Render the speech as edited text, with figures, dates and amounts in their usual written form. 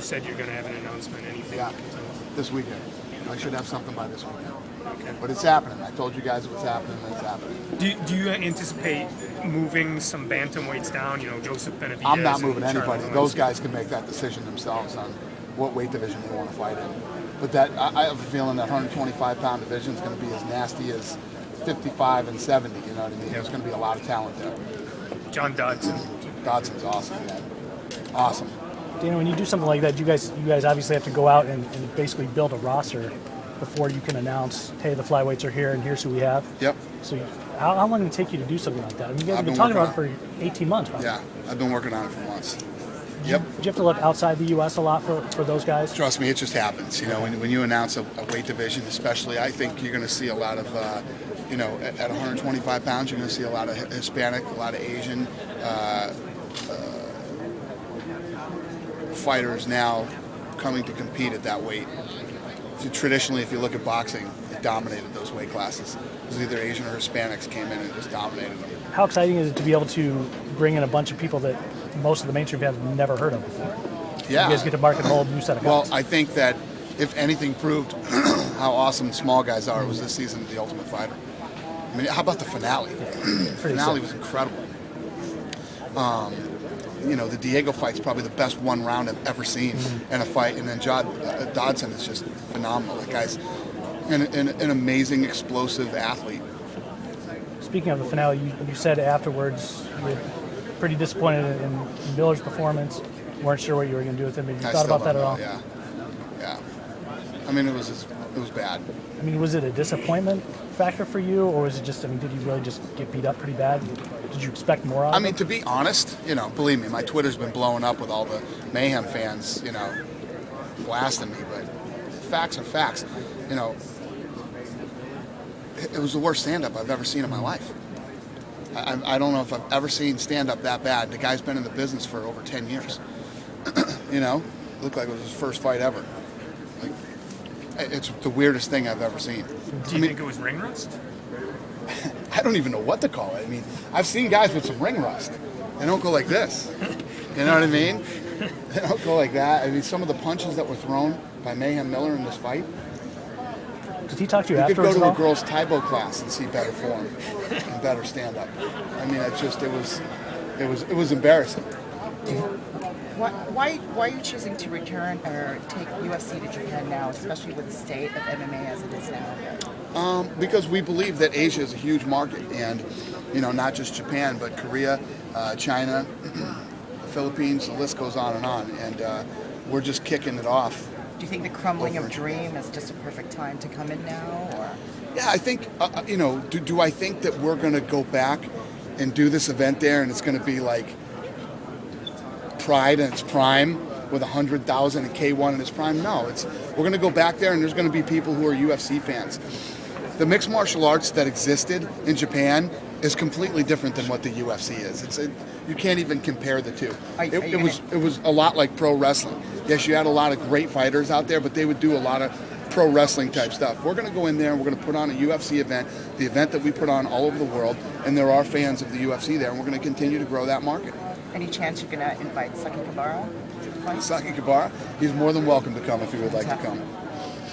said you're going to have an announcement. Anything? Yeah, this weekend. I should have something by this weekend. Okay. But it's happening. I told you guys it was happening, and it's happening. Do you anticipate moving some bantamweights down? You know, Joseph Benavidez. I'm not moving and anybody. Charlie Those Lawrence? guys can make that decision themselves on what weight division they want to fight in. But that I have a feeling that 125-pound division is going to be as nasty as 55 and 70. You know what I mean? There's going to be a lot of talent there. John Dodson. Dodson's awesome, man. Awesome. Dana, when you do something like that, you guys obviously have to go out and basically build a roster before you can announce, hey, the flyweights are here and here's who we have. Yep. So how long did it take you to do something like that? I mean, you guys have been I've talking been about it for 18 months, probably. Yeah, I've been working on it for months. Did you have to look outside the U.S. a lot for those guys? Trust me, it just happens. You know, when you announce a weight division, especially, I think you're going to see a lot of, you know, at 125 pounds, you're going to see a lot of Hispanic, a lot of Asian fighters now coming to compete at that weight. So traditionally, if you look at boxing, it dominated those weight classes. It was either Asian or Hispanics came in and just dominated them. How exciting is it to be able to bring in a bunch of people that most of the mainstream fans have never heard of before? Yeah. You guys get to market a whole new set of guys. Well, I think that if anything proved how awesome small guys are, it was this season of The Ultimate Fighter. I mean, how about the finale? The finale was incredible. You know, the Diego fight's probably the best one round I've ever seen in a fight, and then Dodson is just phenomenal. That guy's an amazing, explosive athlete. Speaking of the finale, you said afterwards you were pretty disappointed in Miller's performance. Weren't sure what you were going to do with him. Have you thought about that at all? Yeah. I mean, it was bad. I mean, was it a disappointment factor for you, or was it just? I mean, did you really just get beat up pretty bad? Did you expect more out of it? I mean, to be honest, you know, believe me, my Twitter's been blowing up with all the Mayhem fans, you know, blasting me. But facts are facts. You know, it was the worst stand-up I've ever seen in my life. I don't know if I've ever seen stand-up that bad. The guy's been in the business for over 10 years. You know, it looked like it was his first fight ever. Like, it's the weirdest thing I've ever seen. Do you think it was ring rust? I don't even know what to call it. I mean, I've seen guys with some ring rust. They don't go like this. You know what I mean? They don't go like that. I mean, some of the punches that were thrown by Mayhem Miller in this fight. Did he talk to you You could afterwards? go to at a girls' Taibo class and see better form and better stand-up. I mean, it was embarrassing. Why are you choosing to return or take UFC to Japan now, especially with the state of MMA as it is now? Because we believe that Asia is a huge market, and you know, not just Japan, but Korea, China, the Philippines. The list goes on, and we're just kicking it off. Do you think the crumbling of Dream is just a perfect time to come in now? Or? Yeah, I think, you know, do I think that we're going to go back and do this event there and it's going to be like Pride in its prime with 100,000 and K1 in its prime? No, we're going to go back there and there's going to be people who are UFC fans. The mixed martial arts that existed in Japan is completely different than what the UFC is. You can't even compare the two. It was a lot like pro wrestling. Yes, you had a lot of great fighters out there, but they would do a lot of pro wrestling type stuff. We're going to go in there and we're going to put on a UFC event, the event that we put on all over the world, and there are fans of the UFC there, and we're going to continue to grow that market. Any chance you're going to invite Saki Kabara to the fight? Saki Kabara, he's more than welcome to come if he would like to come.